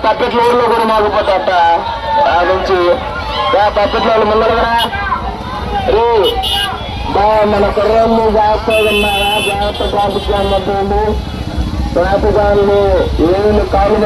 తప్పెట్లో ఊళ్ళో కూడా మారిపోతాట ఆ నుంచి తప్పెట్లో ముందరగా మన కుర్రాళ్ళు జాగ్రత్తగా ఉన్నారా? జాగ్రత్త ట్రాఫిక్ జామ్ అవుతుంది. ట్రాఫిక్ జామ్లు ఏమి కాలు